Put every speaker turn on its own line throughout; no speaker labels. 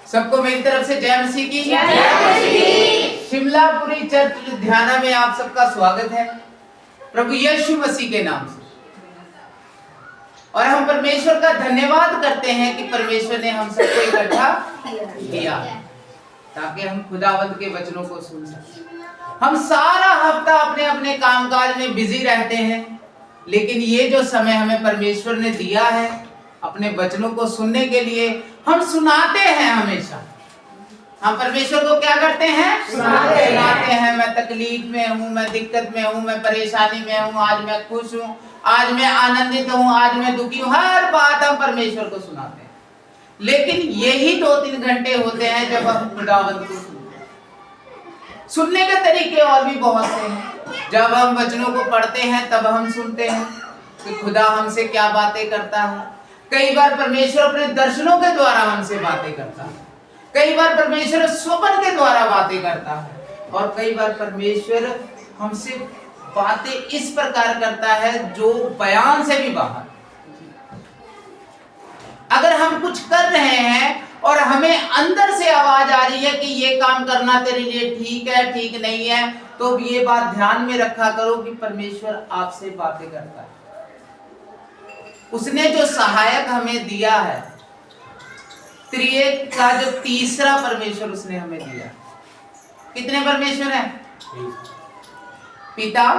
सबको मेरी तरफ से जय मसीह की जय। शिमलापुरी चर्च लुधियाना में आप सबका स्वागत है प्रभु यीशु मसीह के नाम से। और हम परमेश्वर का धन्यवाद करते हैं कि परमेश्वर ने हम सबको इकट्ठा किया ताकि हम खुदावंत के वचनों को सुन सकें। हम सारा हफ्ता अपने अपने कामकाज में बिजी रहते हैं, लेकिन ये जो समय हमें परमेश्वर ने दिया है अपने वचनों को सुनने के लिए, हम सुनाते हैं हमेशा। हम परमेश्वर को क्या करते हैं? सुनाते हैं। मैं तकलीफ में हूँ, मैं दिक्कत में हूँ, मैं परेशानी में हूँ, आज मैं खुश हूँ, आज मैं आनंदित हूँ, आज मैं दुखी हूँ, हर बात हम परमेश्वर को सुनाते हैं। लेकिन यही 2-3 घंटे होते हैं जब हम खुदावंत को सुनते हैं। सुनने के तरीके और भी बहुत से हैं। जब हम वचनों को पढ़ते हैं तब हम सुनते हैं कि खुदा हमसे क्या बातें करता है। कई बार परमेश्वर अपने दर्शनों के द्वारा हमसे बातें करता है, कई बार परमेश्वर स्वप्न के द्वारा बातें करता है, और कई बार परमेश्वर हमसे बातें इस प्रकार करता है जो बयान से भी बाहर। अगर हम कुछ कर रहे हैं और हमें अंदर से आवाज आ रही है कि ये काम करना तेरे लिए ठीक है, ठीक नहीं है, तो ये बात ध्यान में रखा करो कि परमेश्वर आपसे बातें करता है। उसने जो सहायक हमें दिया है, त्रिएक का जो तीसरा परमेश्वर उसने हमें दिया। कितने परमेश्वर हैं? पिता,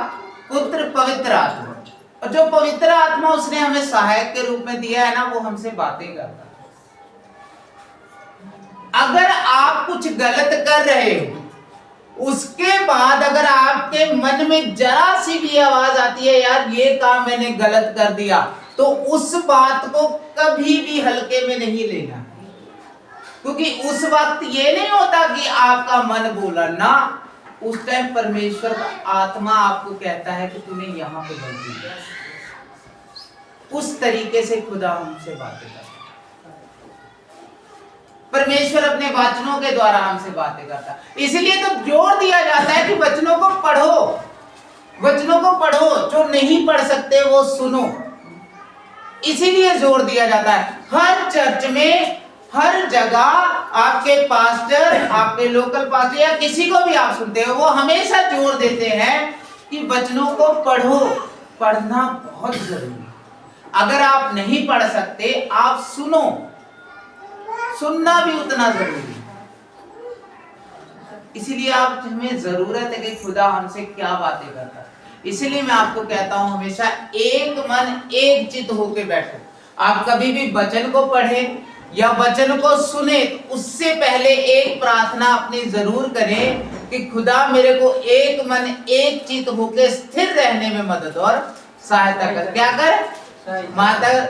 पुत्र, पवित्र आत्मा। और जो पवित्र आत्मा उसने हमें सहायक के रूप में दिया है ना, वो हमसे बातें करता है। अगर आप कुछ गलत कर रहे हो, उसके बाद अगर आपके मन में जरा सी भी आवाज आती है यार ये काम मैंने गलत कर दिया, तो उस बात को कभी भी हल्के में नहीं लेना, क्योंकि उस वक्त ये नहीं होता कि आपका मन बोला ना, उस टाइम परमेश्वर का आत्मा आपको कहता है कि तूने यहाँ पे गलती की। उस तरीके से खुदा हमसे बातें करता है। परमेश्वर अपने वचनों के द्वारा हमसे बातें करता है। इसलिए तो जोर दिया जाता है कि वचनों को पढ़ो, वचनों को पढ़ो। जो नहीं पढ़ सकते वो सुनो, इसीलिए जोर दिया जाता है। हर चर्च में, हर जगह आपके पास्टर, आपके लोकल पास्टर या किसी को भी आप सुनते हो, वो हमेशा जोर देते हैं कि वचनों को पढ़ो। पढ़ना बहुत जरूरी है। अगर आप नहीं पढ़ सकते, आप सुनो, सुनना भी उतना जरूरी है। इसीलिए आप हमें जरूरत है कि खुदा हमसे क्या बातें करता है। इसीलिए मैं आपको कहता हूं हमेशा एक मन एक चित्त होके बैठो। आप कभी भी वचन को पढ़ें या वचन को सुने, उससे पहले एक प्रार्थना अपनी जरूर करें कि खुदा मेरे को एक मन एक चित्त होके स्थिर रहने में मदद और सहायता कर। क्या कर?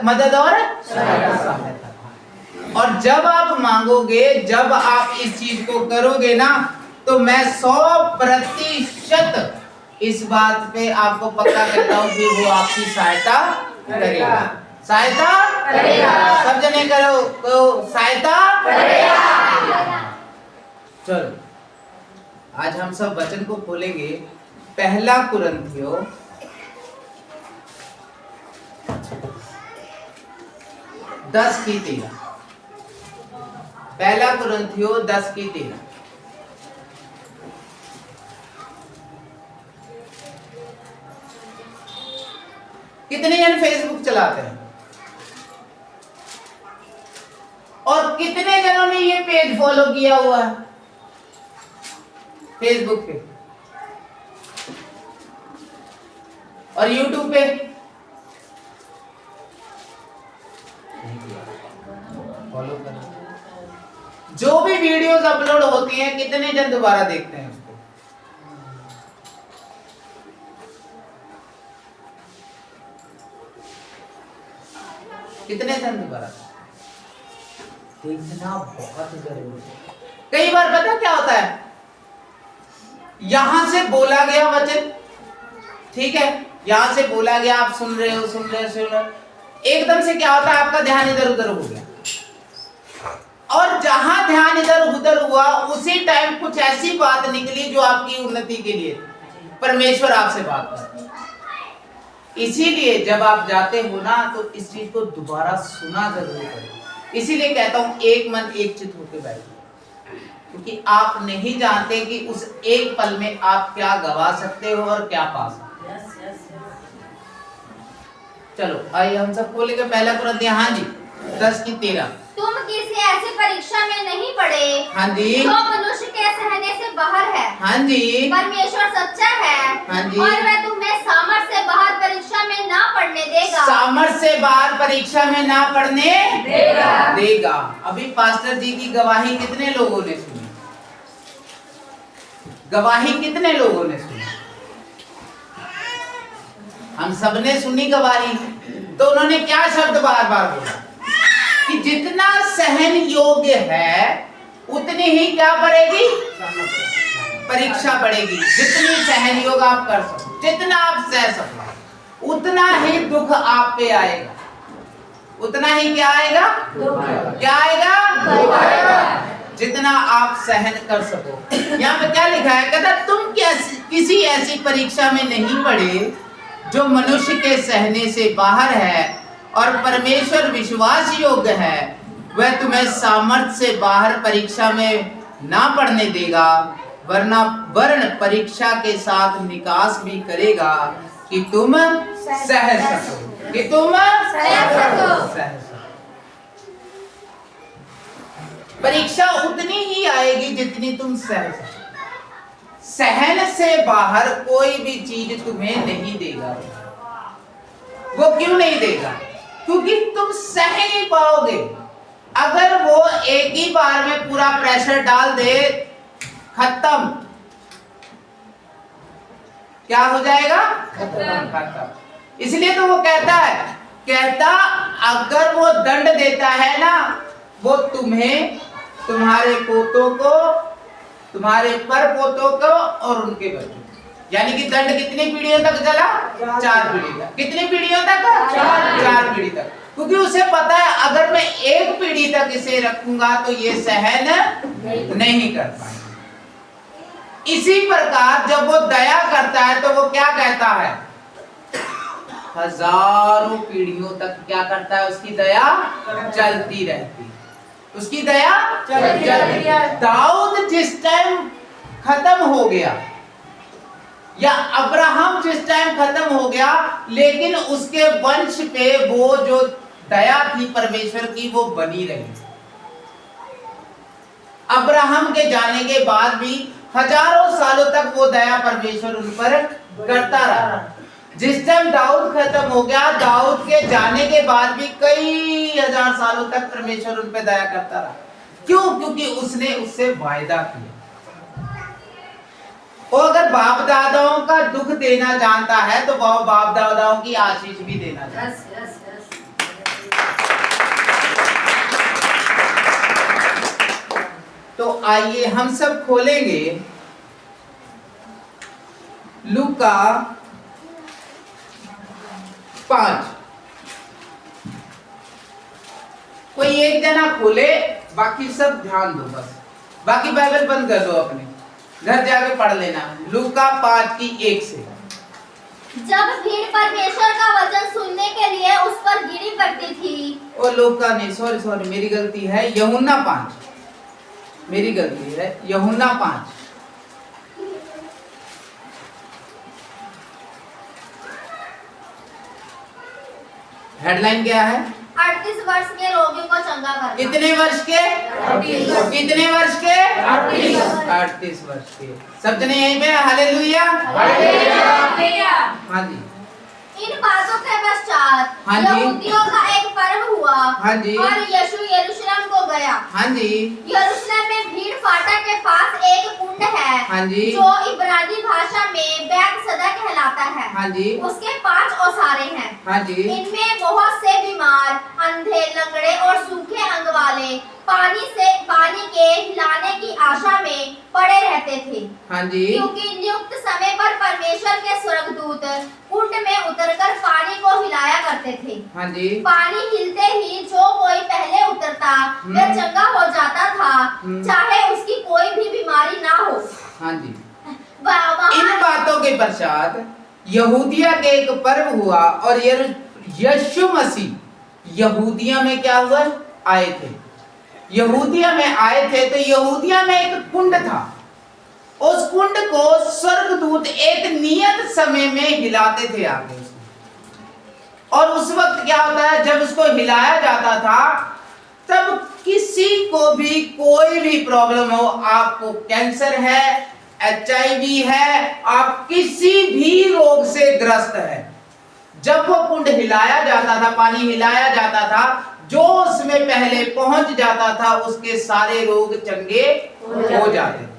मदद और सहायता। और जब आप मांगोगे, जब आप इस चीज को करोगे ना, तो मैं 100% इस बात पे आपको पक्का करता हूँ कि वो आपकी सहायता करेगा। सहायता करेगा। सब जने करो तो सहायता करेगा। चलो आज हम सब वचन को खोलेंगे। पहला कुरिन्थियों 10:13। पहला कुरिन्थियों 10:13। कितने जन फेसबुक चलाते हैं और कितने जनों ने ये पेज फॉलो किया हुआ है फेसबुक पे और यूट्यूब पे? फॉलो करो। जो भी वीडियोस अपलोड होती हैं, कितने जन दोबारा देखते हैं उसको? कितने जन दोबारा? देखना बहुत जरूरी है। कई बार पता क्या होता है, यहां से बोला गया वचन, ठीक है, यहां से बोला गया, आप सुन रहे हो, एकदम से क्या होता है, आपका ध्यान इधर उधर हो गया, और जहां ध्यान इधर उधर हुआ उसी टाइम कुछ ऐसी बात निकली जो आपकी उन्नति के लिए, परमेश्वर आपसे बात करता है। इसीलिए जब आप जाते हो ना, तो इस चीज को दोबारा सुना जरूर करें। इसीलिए कहता हूं एक मन एक चित्त होकर बैठिए, क्योंकि आप नहीं जानते कि उस एक पल में आप क्या गवा सकते हो और क्या पा सकते हो। चलो आइए हम सब खोलेंगे पहला कुरिन्थियों, हाँ जी 10:13।
तुम किसी ऐसी परीक्षा में नहीं पड़े,
हाँ जी,
जो मनुष्य के सहने से बाहर है।
हाँ जी,
परमेश्वर सच्चा है,
हाँ जी,
और वह तुम्हें सामर्थ से बाहर परीक्षा में ना पड़ने देगा।
सामर्थ से बाहर परीक्षा में ना पड़ने देगा। अभी पास्टर जी की गवाही कितने लोगों ने सुनी? गवाही कितने लोगों ने सुनी? हम सबने सुनी गवाही। तो उन्होंने क्या शब्द बार बार बोला कि जितना सहन योग्य है उतनी ही क्या बढ़ेगी? परीक्षा बढ़ेगी। जितनी सहन योग्य आप कर सको, जितना आप सह सको, उतना ही दुख आप पे आएगा। उतना ही क्या आएगा? क्या आएगा? जितना आप सहन कर सको। यहाँ पे क्या लिखा है? कहता तुम किसी ऐसी परीक्षा में नहीं पड़े जो मनुष्य के सहने से बाहर है, और परमेश्वर विश्वास योग्य है, वह तुम्हें सामर्थ्य से बाहर परीक्षा में ना पड़ने देगा, वरन परीक्षा के साथ निकास भी करेगा कि तुम सह सको, कि तुम सह सको। परीक्षा उतनी ही आएगी जितनी तुम सह सको। सहन से बाहर कोई भी चीज तुम्हें नहीं देगा। वो क्यों नहीं देगा? क्योंकि तुम सह नहीं पाओगे। अगर वो एक ही बार में पूरा प्रेशर डाल दे, खत्म। क्या हो जाएगा? खत्म। इसलिए तो वो कहता अगर वो दंड देता है ना, वो तुम्हें, तुम्हारे पोतों को, तुम्हारे पर पोतों को और उनके बच्चों, यानी कि दंड कितनी पीढ़ियों तक चला? 4 पीढ़ी तक। कितनी पीढ़ियों तक? 4 पीढ़ी तक। क्योंकि उसे पता है अगर मैं एक पीढ़ी तक इसे रखूंगा तो ये सहन नहीं कर पाएंगे। इसी प्रकार जब वो दया करता है तो वो क्या कहता है? हजारों पीढ़ियों तक क्या करता है? उसकी दया चलती रहती, उसकी दया चलती रहती। दाऊद जिस टाइम खत्म हो गया, या अब्राहम जिस टाइम खत्म हो गया, लेकिन उसके वंश पे वो जो दया थी परमेश्वर की वो बनी रही। अब्राहम के जाने के बाद भी हजारों सालों तक वो दया परमेश्वर उन पर करता रहा। जिस टाइम दाऊद खत्म हो गया, दाऊद के जाने के बाद भी कई हजार सालों तक परमेश्वर उन पर दया करता रहा। क्यों? क्योंकि उसने उससे वायदा किया। वो अगर बाप दादाओं का दुख देना जानता है तो वो बाप दादाओं की आशीष भी देना चाहता है। तो आइए हम सब खोलेंगे लूका 5। कोई एक जना खोले, बाकी सब ध्यान दो, बस बाकी बाइबल बंद कर दो, अपने घर जाके पढ़ लेना। लूका 5:1 से।
जब भीड़ परमेश्वर का वचन सुनने के लिए उस पर गिरी पड़ती थी।
ओ लूका नहीं, सॉरी मेरी गलती है, यूहन्ना 5, मेरी गलती है, यूहन्ना 5। हेडलाइन क्या है?
38 वर्ष के रोगियों को चंगा करना।
कितने वर्ष के? 38। कितने वर्ष के? 38 वर्ष के। सब जने यहीं पे हालेलुया। हाँ जी।
इन बातों के पश्चात
हाँ जी,
यहूदियों का एक पर्व हुआ।
हाँ जी,
और यीशु यरूशलेम को गया।
हाँ जी।
यरूशलेम में भीड़ फाटक के पास एक कुंड है,
हाँ जी,
जो इब्रानी भाषा में बैतसदा कहलाता है।
हाँ जी,
उसके 5 ओसारे हैं।
हाँ जी।
इनमें बहुत से बीमार, अंधे, लंगड़े और सूखे अंग वाले पानी के हिलाने की आशा में पड़े रहते थे।
हाँ जी।
क्योंकि नियुक्त समय पर परमेश्वर के स्वर्गदूत कुंड में उतरकर पानी को हिलाया करते थे।
हाँ जी।
पानी हिलते ही जो कोई पहले उतरता वह चंगा हो जाता था, चाहे उसकी कोई भी बीमारी ना हो।
हाँ जी। इन बातों के पश्चात यहूदिया के एक पर्व हुआ और यीशु मसीह यहूदिया में क्या हुआ? आए थे, यहूदिया में आए थे, तो यहूदिया में एक कुंड था। उस कुंड को स्वर्गदूत एक नियत समय में हिलाते थे आगे उसमें। और उस वक्त क्या होता है, जब उसको हिलाया जाता था तब किसी को भी कोई भी प्रॉब्लम हो, आपको कैंसर है, HIV है, आप किसी भी रोग से ग्रस्त है, जब वो कुंड हिलाया जाता था, पानी हिलाया जाता था, जो उसमें पहले पहुंच जाता था उसके सारे रोग चंगे हो जाते थे।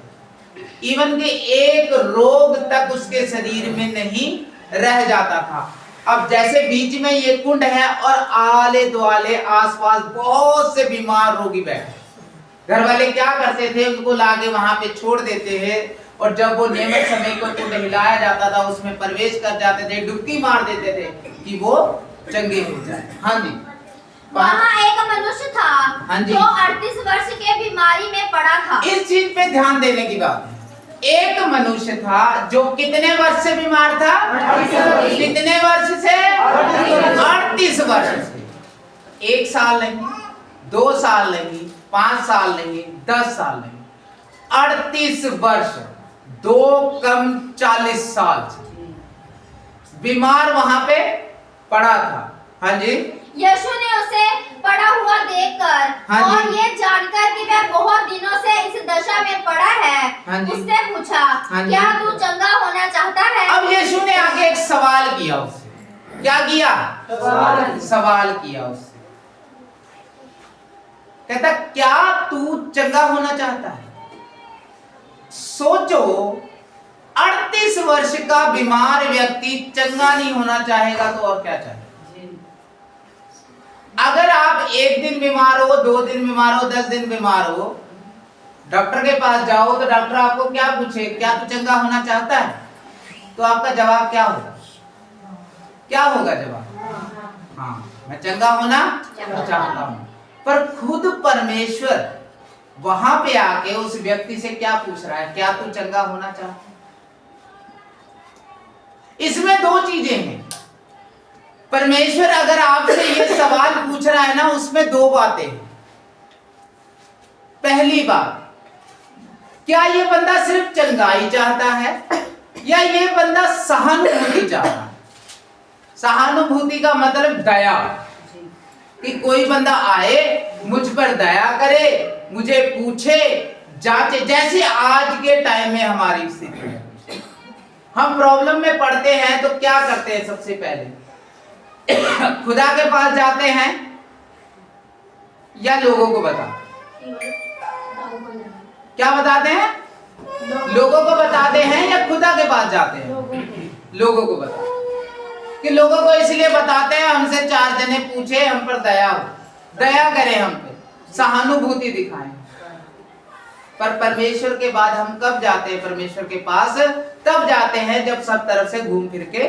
इवन के एक रोग तक उसके शरीर में नहीं रह जाता था। अब जैसे बीच में ये कुंड है और आले दुआले आसपास बहुत से बीमार रोगी बैठे, घर वाले क्या करते थे, उनको लाके वहां पे छोड़ देते हैं, और जब वो नियमित समय को कुंड हिलाया जाता था उसमें प्रवेश कर जाते थे, डुबकी मार देते थे कि वो चंगे हो जाए। हाँ जी।
वहाँ एक मनुष्य था,
हाँ जी,
जो 38 वर्ष के बीमारी में पड़ा था।
इस चीज पे ध्यान देने की बात है। एक मनुष्य था जो कितने वर्ष से बीमार था? 38। कितने वर्ष से? 38 वर्ष से। 1 साल नहीं, 2 साल नहीं, 5 साल नहीं, 10 साल नहीं, 38 वर्ष, 2 कम 40 साल से बीमार वहां पे पड़ा था। हाँ जी।
यीशु ने उसे पड़ा हुआ देखकर,
हाँ जी,
और ये जानकर कि वह बहुत दिनों से इस दशा में पड़ा है,
हाँ जी,
उससे पूछा,
हाँ जी,
क्या तू चंगा होना चाहता है?
अब यीशु ने आगे एक सवाल किया उससे। क्या किया? सवाल किया उससे। कहता, क्या तू चंगा होना चाहता है? सोचो, 38 वर्ष का बीमार व्यक्ति चंगा नहीं होना चाहेगा तो और क्या चाहेगा? अगर आप 1 दिन बीमार हो, 2 दिन बीमार हो, 10 दिन बीमार हो, डॉक्टर के पास जाओ तो डॉक्टर आपको क्या पूछे, क्या तू चंगा होना चाहता है? तो आपका जवाब क्या होगा? क्या होगा जवाब? हाँ, मैं चंगा होना चाहता हूं। पर खुद परमेश्वर वहां पे आके उस व्यक्ति से क्या पूछ रहा है, क्या तू चंगा होना चाहता है? इसमें 2 चीजें हैं। परमेश्वर अगर आपसे ये सवाल पूछ रहा है ना, उसमें 2 बातें हैं। पहली बात, क्या ये बंदा सिर्फ चंगाई चाहता है या ये बंदा सहानुभूति चाहता है? सहानुभूति का मतलब दया, कि कोई बंदा आए, मुझ पर दया करे, मुझे पूछे, जांचे। जैसे आज के टाइम में हमारी स्थिति है, हम प्रॉब्लम में पड़ते हैं तो क्या करते हैं? सबसे पहले खुदा के पास जाते हैं या लोगों को बताते? क्या बताते हैं? लोगों को बताते हैं या खुदा के पास जाते हैं? लोगों को बताते हैं। कि लोगों को इसलिए बताते हैं, हमसे 4 जने पूछे, हम पर दया हो, दया करें, हम पे सहानुभूति दिखाएं। पर परमेश्वर के बाद हम कब जाते हैं परमेश्वर के पास? तब जाते हैं जब सब तरफ से घूम फिर के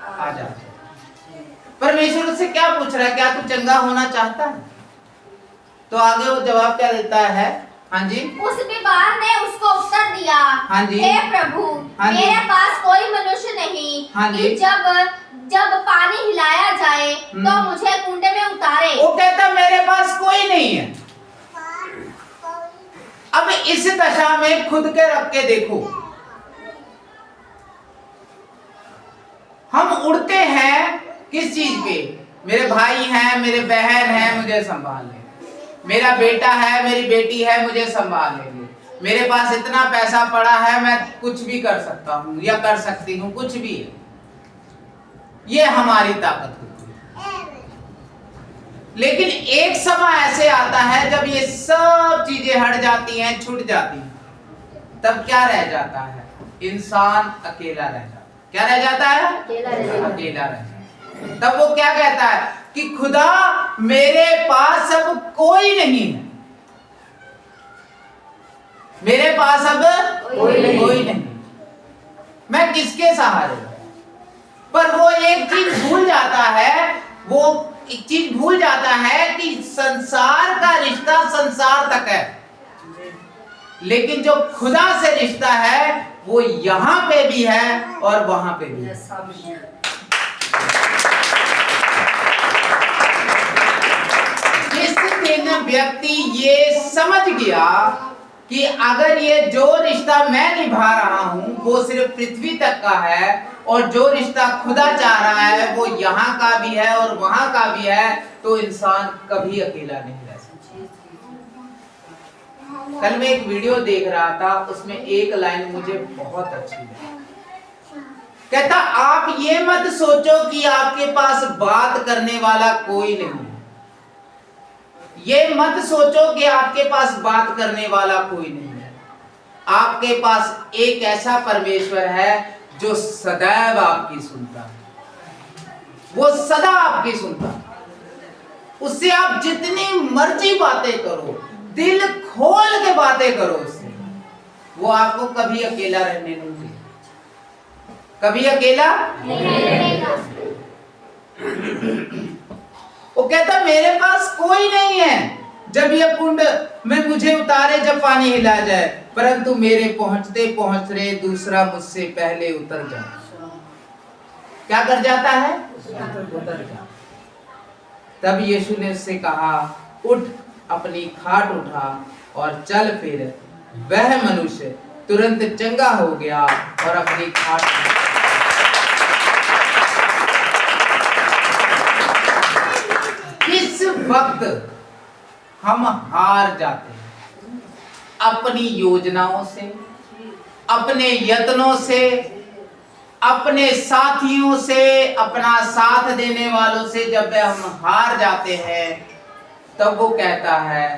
आ जाते हैं। परमेश्वर उससे क्या पूछ रहा है, क्या तू चंगा होना चाहता है? तो आगे वो जवाब क्या देता है? हाँ जी।
उस बीमार ने उसको उत्तर दिया,
हाँ जी,
हे प्रभु,
हाँ जी,
मेरे पास कोई मनुष्य नहीं,
हाँ जी,
कि जब पानी हिलाया जाए तो मुझे कुंड में उतारे।
वो कहता मेरे पास कोई नहीं है। अब इस दशा में खुद के रख के देखो, हम उड़ते हैं किस चीज पे? मेरे भाई हैं, मेरे बहन है, मुझे संभाल ले, मेरा बेटा है, मेरी बेटी है, मुझे संभाल लेंगे, मेरे पास इतना पैसा पड़ा है, मैं कुछ भी कर सकता हूँ या कर सकती हूँ, कुछ भी है। ये हमारी ताकत होती है। लेकिन एक समय ऐसे आता है जब ये सब चीजें हट जाती हैं, छूट जाती हैं, तब क्या रह जाता है? इंसान अकेला रह जाता है। क्या रह जाता है? अकेला रह जाता है। तब वो क्या कहता है कि खुदा मेरे पास अब कोई नहीं है, मेरे पास अब कोई नहीं, मैं किसके सहारे? पर वो एक चीज भूल जाता है, वो एक चीज भूल जाता है कि संसार का रिश्ता संसार तक है, लेकिन जो खुदा से रिश्ता है वो यहां पे भी है और वहां पे भी है। जिस दिन व्यक्ति ये समझ गया कि अगर ये जो रिश्ता मैं निभा रहा हूं वो सिर्फ पृथ्वी तक का है और जो रिश्ता खुदा चाह रहा है वो यहाँ का भी है और वहां का भी है, तो इंसान कभी अकेला नहीं रह सकता। कल मैं एक वीडियो देख रहा था, उसमें एक लाइन मुझे बहुत अच्छी लगी। कहता, आप ये मत सोचो कि आपके पास बात करने वाला कोई नहीं है। ये मत सोचो कि आपके पास बात करने वाला कोई नहीं है। आपके पास एक ऐसा परमेश्वर है जो सदैव आपकी सुनता है। वो सदा आपकी सुनता है। उससे आप जितनी मर्जी बातें करो, दिल खोल के बातें करो उससे, वो आपको कभी अकेला रहने नहीं देगा, कभी अकेला नहीं रहेगा। वो कहता, मेरे पास कोई नहीं है जब ये कुंड में मुझे उतारे, जब पानी हिला जाए, परंतु मेरे पहुंचते पहुंचते दूसरा मुझसे पहले उतर जाए। क्या कर जाता है? उतर जाता। तब यीशु ने उससे कहा, उठ, अपनी खाट उठा और चल। फिर वह मनुष्य तुरंत चंगा हो गया और अपनी खाट। इस वक्त हम हार जाते हैं अपनी योजनाओं से, अपने यत्नों से, अपने साथियों से, अपना साथ देने वालों से। जब हम हार जाते हैं तब वो कहता है,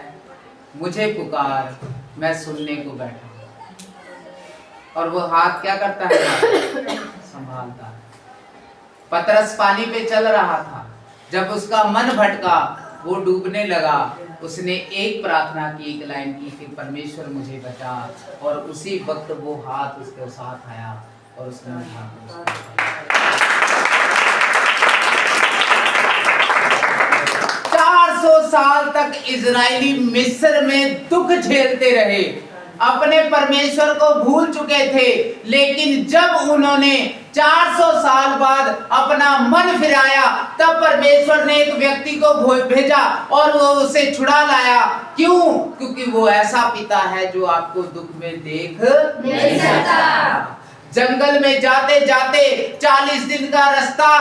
मुझे पुकार, मैं सुनने को बैठा हूं। और वो हाथ क्या करता है? संभालता है। पतरस पानी पे चल रहा था, जब उसका मन भटका, वो डूबने लगा, उसने एक प्रार्थना की, एक लाइन की कि परमेश्वर मुझे बचा, और उसी वक्त वो हाथ उसके साथ आया और उसने हाथ। 400 साल तक इजरायली मिस्र में दुख झेलते रहे, अपने परमेश्वर को भूल चुके थे, लेकिन जब उन्होंने 400 साल बाद अपना मन फिराया, तब परमेश्वर ने एक व्यक्ति को भेजा और वो उसे छुड़ा लाया। क्यों? क्योंकि वो ऐसा पिता है जो आपको दुख में देख नहीं सकता। जंगल में जाते जाते 40 दिन का रास्ता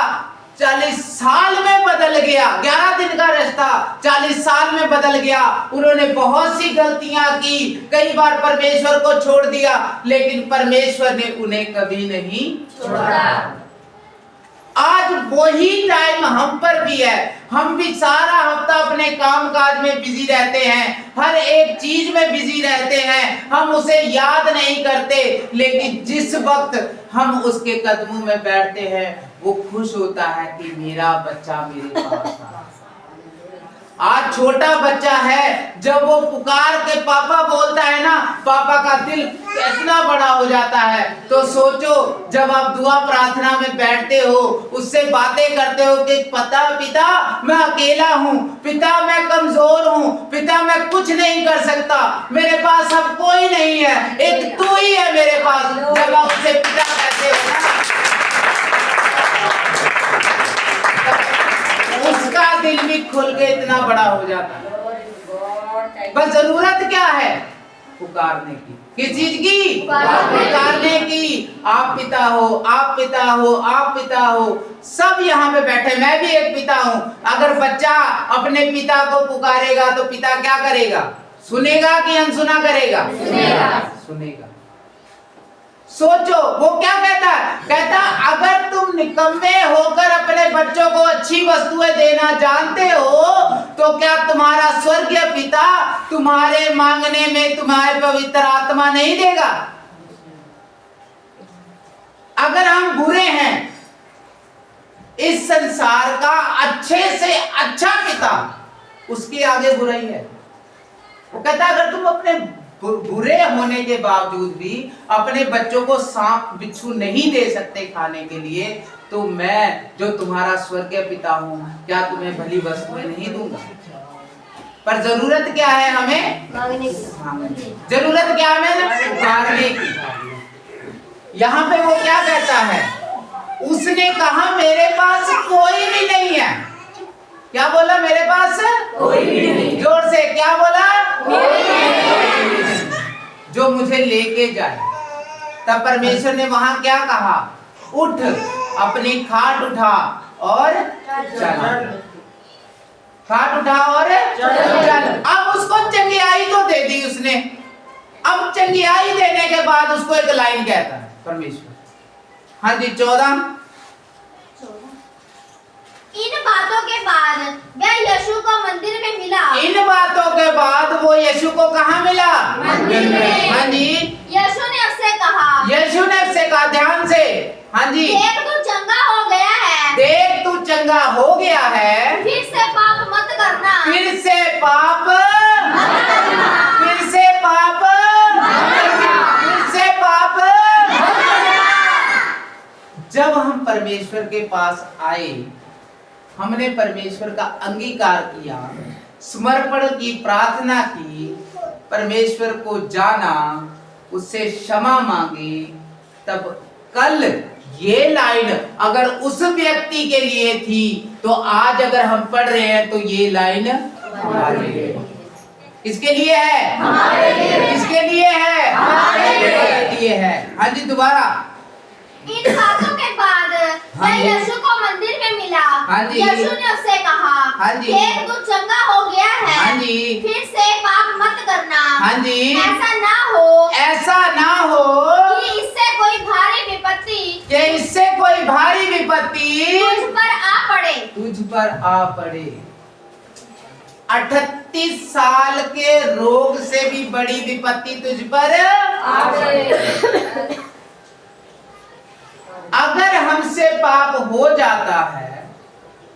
40 साल में बदल गया। 11 दिन का रास्ता 40 साल में बदल गया। उन्होंने बहुत सी गलतियां की, कई बार परमेश्वर को छोड़ दिया, लेकिन परमेश्वर ने उन्हें कभी नहीं छोड़ा। आज वही टाइम हम पर भी है। हम भी सारा हफ्ता अपने कामकाज में बिजी रहते हैं, हर एक चीज में बिजी रहते हैं, हम उसे याद नहीं करते, लेकिन जिस वक्त हम उसके कदमों में बैठते हैं, वो खुश होता है कि मेरा बच्चा मेरे पास आ। आज छोटा बच्चा है, जब वो पुकार के पापा बोलता है ना, पापा का दिल इतना बड़ा हो जाता है। तो सोचो, जब आप दुआ प्रार्थना में बैठते हो, उससे बातें करते हो कि पिता मैं अकेला हूँ, पिता मैं कमजोर हूँ, पिता मैं कुछ नहीं कर सकता, मेरे पास अब कोई नहीं है, एक तू ही है मेरे पास। जब आप उससे पिता कहते हो ना, उसका दिल भी खुल के इतना बड़ा हो जाता है। बस जरूरत क्या है? पुकारने की। किस चीज की? पुकारने की। आप पिता हो, आप पिता हो, आप पिता हो। सब यहाँ पे बैठे, मैं भी एक पिता हूँ। अगर बच्चा अपने पिता को पुकारेगा तो पिता क्या करेगा? सुनेगा कि अनसुना करेगा? सुनेगा। सोचो, वो क्या कहता है? कहता, अगर तुम निकम्मे होकर अपने बच्चों को अच्छी वस्तुएं देना जानते हो, तो क्या तुम्हारा स्वर्गीय पिता तुम्हारे मांगने में तुम्हारे पवित्र आत्मा नहीं देगा? अगर हम बुरे हैं, इस संसार का अच्छे से अच्छा पिता, उसके आगे बुराई है। वो कहता, अगर तुम अपने बुरे होने के बावजूद भी अपने बच्चों को सांप बिच्छू नहीं दे सकते खाने के लिए, तो मैं जो तुम्हारा स्वर्गीय पिता हूँ, क्या तुम्हें भली वस्तुएं नहीं दूंगा? पर जरूरत क्या है हमें? मांगने की। जरूरत क्या हमें? पुकारने की। यहाँ पे वो क्या कहता है? उसने कहा मेरे पास कोई भी नहीं है। क्या बोला? मेरे पास कोई भी नहीं। जोर से क्या बोला? कोई नहीं। जो मुझे लेके जाए। तब परमेश्वर ने वहां क्या कहा? उठ, अपनी खाट उठा और चल। खाट उठा और चल। अब उसको चंगियाई तो दे दी उसने। अब चंगियाई देने के बाद उसको एक लाइन कहता है परमेश्वर। हाँ जी 14।
इन बातों के बाद वह यीशु को मंदिर में मिला।
इन बातों के बाद वो यीशु को कहाँ मिला?
मंदिर में।
हाँ जी।
यीशु ने उससे कहा।
यीशु ने उससे कहा, ध्यान से। हाँ जी।
देख तू चंगा हो गया है।
देख तू चंगा हो गया है।
फिर से पाप मत करना।
फिर से पाप मत करना। फिर से पाप मत करना। फिर से पाप मत करना। जब हम परमेश्वर के पास आए, हमने परमेश्वर का अंगीकार किया, समर्पण की प्रार्थना की, परमेश्वर को जाना, उससे क्षमा मांगी, तब कल ये लाइन अगर उस व्यक्ति के लिए थी तो आज अगर हम पढ़ रहे हैं तो ये लाइन हमारे लिए। किसके लिए है? हमारे लिए। किसके लिए है? हमारे लिए है। हाँ जी दोबारा।
इन बातों के बाद वह यीशु को मंदिर में मिला।
हाँ जी।
यीशु ने उससे कहा,
हाँ जी।
देख तू चंगा हो गया है।
हाँ जी।
फिर से पाप मत करना।
हाँ जी।
ऐसा ना हो
कि
इससे कोई भारी विपत्ति तुझ पर आ पड़े।
38 साल के रोग से भी बड़ी विपत्ति तुझ पर आ पड़े। अगर हमसे पाप हो जाता है,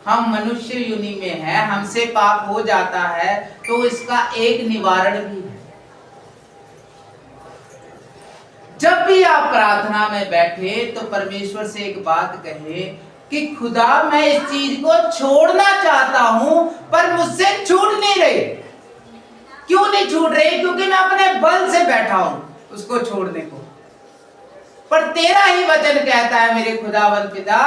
हम मनुष्य योनि में हैं, हमसे पाप हो जाता है तो इसका एक निवारण भी है। जब भी आप प्रार्थना में बैठे तो परमेश्वर से एक बात कहे कि खुदा मैं इस चीज को छोड़ना चाहता हूं पर मुझसे छूट नहीं रही। क्यों नहीं छूट रही? क्योंकि मैं अपने बल से बैठा हूं उसको छोड़ने को। पर तेरा ही वचन कहता है मेरे खुदावन पिता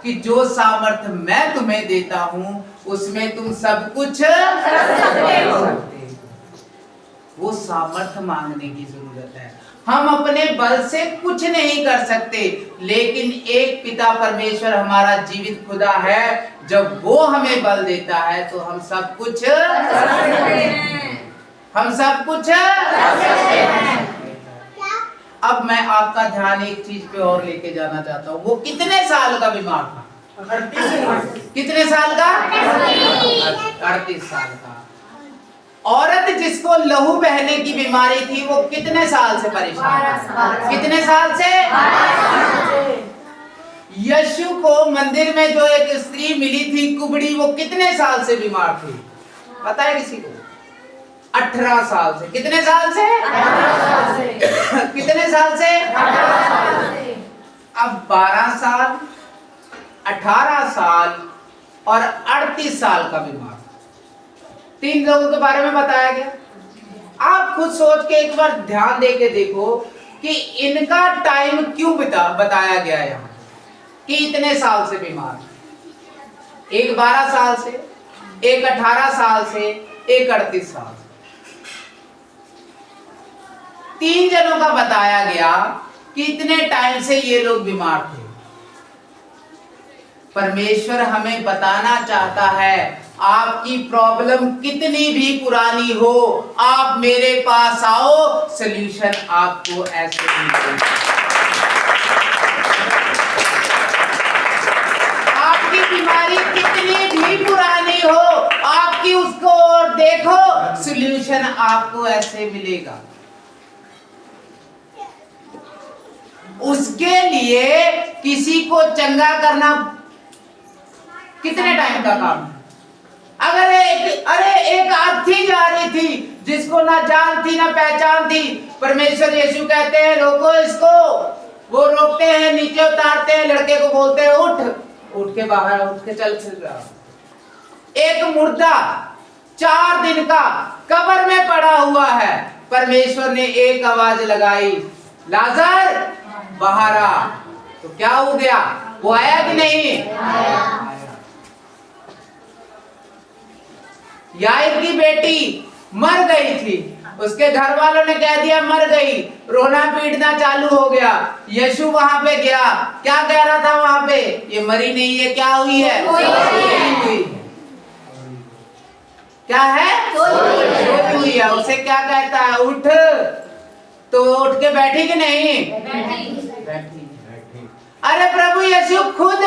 कि जो सामर्थ मैं तुम्हें देता हूं उसमें तुम सब कुछ कर सकते हो। वो सामर्थ मांगने की जरूरत है। हम अपने बल से कुछ नहीं कर सकते, लेकिन एक पिता परमेश्वर हमारा जीवित खुदा है, जब वो हमें बल देता है तो हम सब कुछ कर सकते हैं। हम सब कुछ कर सकते हैं। अब मैं आपका ध्यान एक चीज पे और लेके जाना चाहता हूँ। वो कितने साल का बीमार था? 38। कितने साल का? 38 साल का। औरत जिसको लहू बहने की बीमारी थी वो कितने साल से परेशान थी? कितने साल से? यीशु को मंदिर में जो एक स्त्री मिली थी कुबड़ी, वो कितने साल से बीमार थी? पता है किसी को? 18 साल से। कितने साल से? 18 साल से। कितने साल से? 18 साल से। अब 12 साल, 18 साल और 38 साल का बीमार, 3 लोगों के बारे में बताया गया। आप खुद सोच के एक बार ध्यान दे के देखो कि इनका टाइम क्यों बताया गया है यहाँ कि इतने साल से बीमार। एक 12 साल से, एक 18 साल से, एक 38 साल से। 3 जनों का बताया गया कि इतने टाइम से ये लोग बीमार थे। परमेश्वर हमें बताना चाहता है आपकी प्रॉब्लम कितनी भी पुरानी हो, आप मेरे पास आओ, सॉल्यूशन आपको ऐसे मिलेगा। आपकी बीमारी कितनी भी पुरानी हो, आपकी उसको और देखो, सॉल्यूशन आपको ऐसे मिलेगा। उसके लिए किसी को चंगा करना कितने टाइम का काम है? अगर एक आदमी जा रही थी जिसको ना जान थी ना पहचान थी, परमेश्वर यीशु कहते हैं रोको इसको। वो रोकते हैं, नीचे उतारते हैं, लड़के को बोलते हैं उठ के बाहर, उठ के चल फिर रहा। एक मुर्दा 4 दिन का कब्र में पड़ा हुआ है, परमेश्वर ने एक आवाज लगाई, लाजर बाहर आ। तो क्या हो गया? वो आया कि नहीं? आया। याईर की बेटी मर गई थी, उसके घर वालों ने कह दिया मर गई, रोना पीटना चालू हो गया। यीशु वहां पे गया, क्या कह रहा था वहां पे? ये मरी नहीं है, क्या हुई है? सोई हुई। क्या है? सोई हुई है। उसे क्या कहता है? उठ। तो उठ के बैठी कि नहीं? बैठी। अरे प्रभु यीशु खुद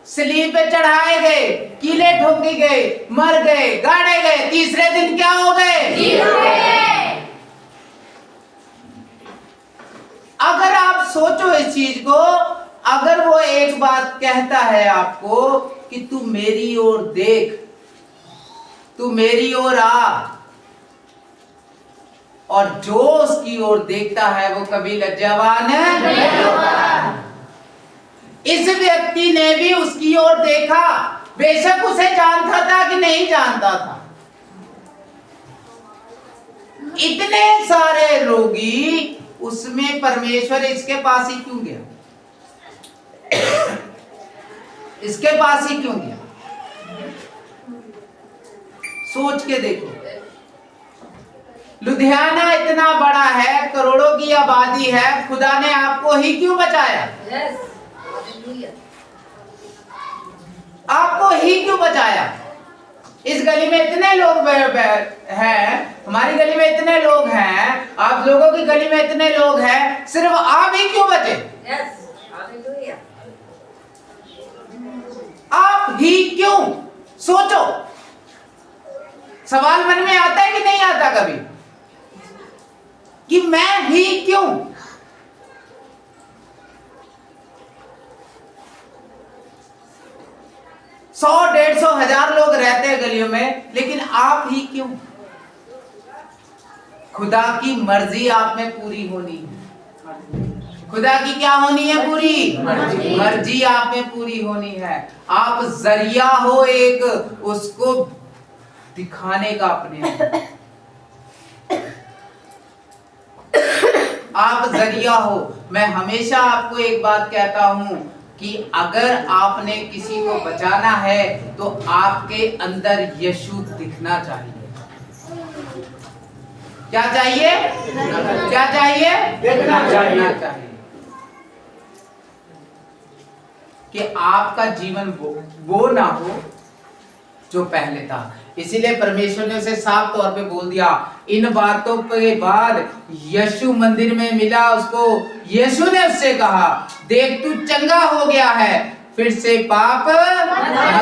सलीब पे चढ़ाए गए, कीले ठोकी गए, मर गए, गाड़े गए, तीसरे दिन क्या हो गए? अगर आप सोचो इस चीज को, अगर वो एक बात कहता है आपको कि तू मेरी ओर देख, तू मेरी ओर आ, और जो उसकी ओर देखता है वो कभी लज्जावान नहीं होगा। इस व्यक्ति ने भी उसकी ओर देखा, बेशक उसे जानता था कि नहीं जानता था। इतने सारे रोगी, उसमें परमेश्वर इसके पास ही क्यों गया? इसके पास ही क्यों गया? सोच के देखो। लुधियाना इतना बड़ा है, करोड़ों की आबादी है, खुदा ने आपको ही क्यों बचाया? आपको ही क्यों बचाया? इस गली में इतने लोग हैं, हमारी गली में इतने लोग हैं, आप लोगों की गली में इतने लोग हैं, सिर्फ आप ही क्यों बचे? आप ही क्यों? सोचो। सवाल मन में आता है कि नहीं आता कभी, कि मैं ही क्यों? सौ 150 हजार लोग रहते हैं गलियों में, लेकिन आप ही क्यों? खुदा की मर्जी आप में पूरी होनी है। खुदा की क्या होनी है? पूरी मर्जी आप में पूरी होनी है। आप जरिया हो एक उसको दिखाने का अपने। आप जरिया हो। मैं हमेशा आपको एक बात कहता हूं कि अगर आपने किसी को बचाना है तो आपके अंदर यीशु दिखना चाहिए। क्या चाहिए? क्या चाहिए? दिखना चाहिए कि आपका जीवन वो ना हो जो पहले था। इसीलिए परमेश्वर ने उसे साफ तौर पे बोल दिया। इन बातों के बाद यीशु मंदिर में मिला उसको, यीशु ने उससे कहा, देख तू चंगा हो गया है, फिर से पाप मत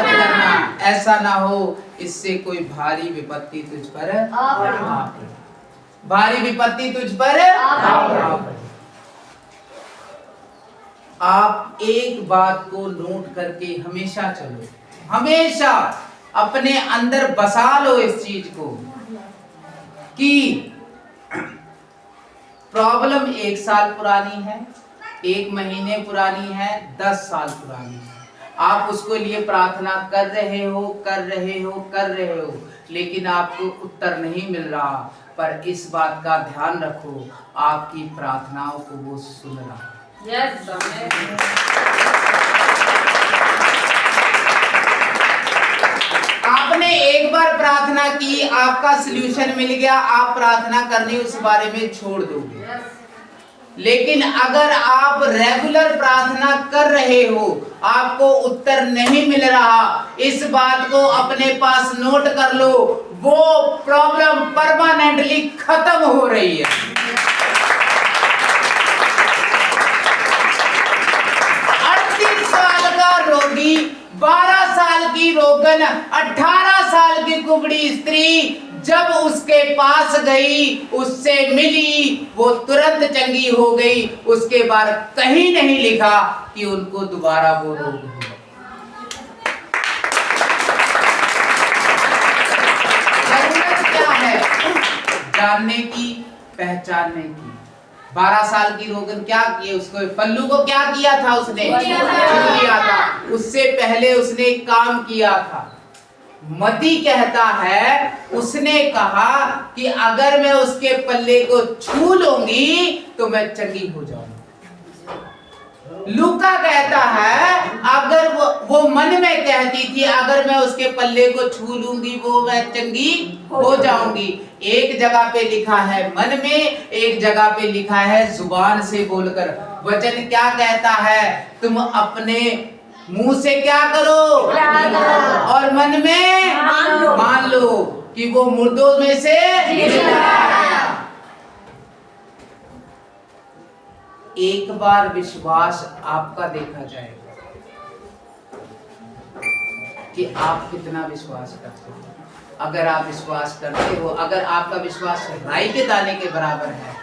करना, ऐसा ना हो इससे कोई भारी विपत्ति तुझ पर आ पड़े। भारी विपत्ति तुझ पर आ पड़े। आप एक बात को नोट करके हमेशा चलो, हमेशा अपने अंदर बसा लो इस चीज को कि प्रॉब्लम 1 साल पुरानी है, 1 महीने पुरानी है, 10 साल पुरानी है। आप उसको लिए प्रार्थना कर रहे हो, लेकिन आपको उत्तर नहीं मिल रहा। पर इस बात का ध्यान रखो, आपकी प्रार्थनाओं को वो सुन रहा। आपने एक बार प्रार्थना की, आपका सलूशन मिल गया, आप प्रार्थना करनी उस बारे में छोड़ दोगे। लेकिन अगर आप रेगुलर प्रार्थना कर रहे हो, आपको उत्तर नहीं मिल रहा, इस बात को अपने पास नोट कर लो, वो प्रॉब्लम परमानेंटली खत्म हो रही है। 38 साल का रोगी, 12 साल की रोगन, 18 साल की कुबड़ी स्त्री जब उसके पास गई, उससे मिली, वो तुरंत चंगी हो गई। उसके बाद कहीं नहीं लिखा कि उनको दोबारा वो रोग हुआ। जरूरत क्या है? जानने की, पहचानने की। 12 साल की रोगन क्या किए? उसको पल्लू को क्या किया था? उसने छू लिया था। उससे पहले उसने एक काम किया था। मती कहता है, उसने कहा कि अगर मैं उसके पल्ले को छू लूंगी तो मैं चंगी हो जाऊंगी। लूका कहता है अगर वो मन में कहती थी अगर मैं उसके पल्ले को छू लूंगी वो मैं चंगी हो जाऊंगी। एक जगह पे लिखा है मन में, एक जगह पे लिखा है जुबान से बोलकर। वचन क्या कहता है? तुम अपने मुंह से क्या करो और मन में मान लो कि वो मुर्दों में से एक बार विश्वास आपका देखा जाएगा कि आप कितना विश्वास करते हो। अगर आप विश्वास करते हो, अगर आपका विश्वास राई के दाने के बराबर है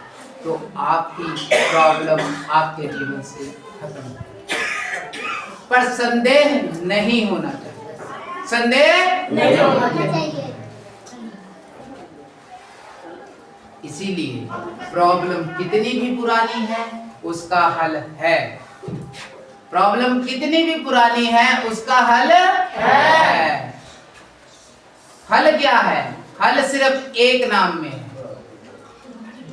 तो आपकी प्रॉब्लम आपके जीवन से खत्म हो। पर संदेह नहीं होना चाहिए, संदेह नहीं होना चाहिए। इसीलिए प्रॉब्लम कितनी भी पुरानी है उसका हल है। प्रॉब्लम कितनी भी पुरानी है उसका हल है। हल क्या है? हल सिर्फ एक नाम में है।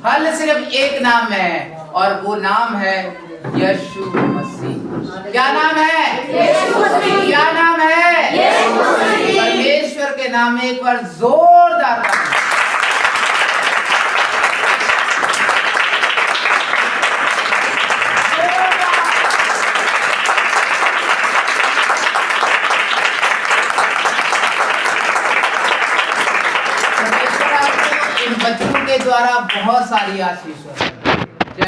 हल सिर्फ एक नाम में है और वो नाम है यीशु मसीह। क्या नाम है? यीशु मसीह। क्या नाम है? यीशु मसीह। परमेश्वर के नाम में एक बार जोरदार इन बच्चों के द्वारा बहुत सारी आशीष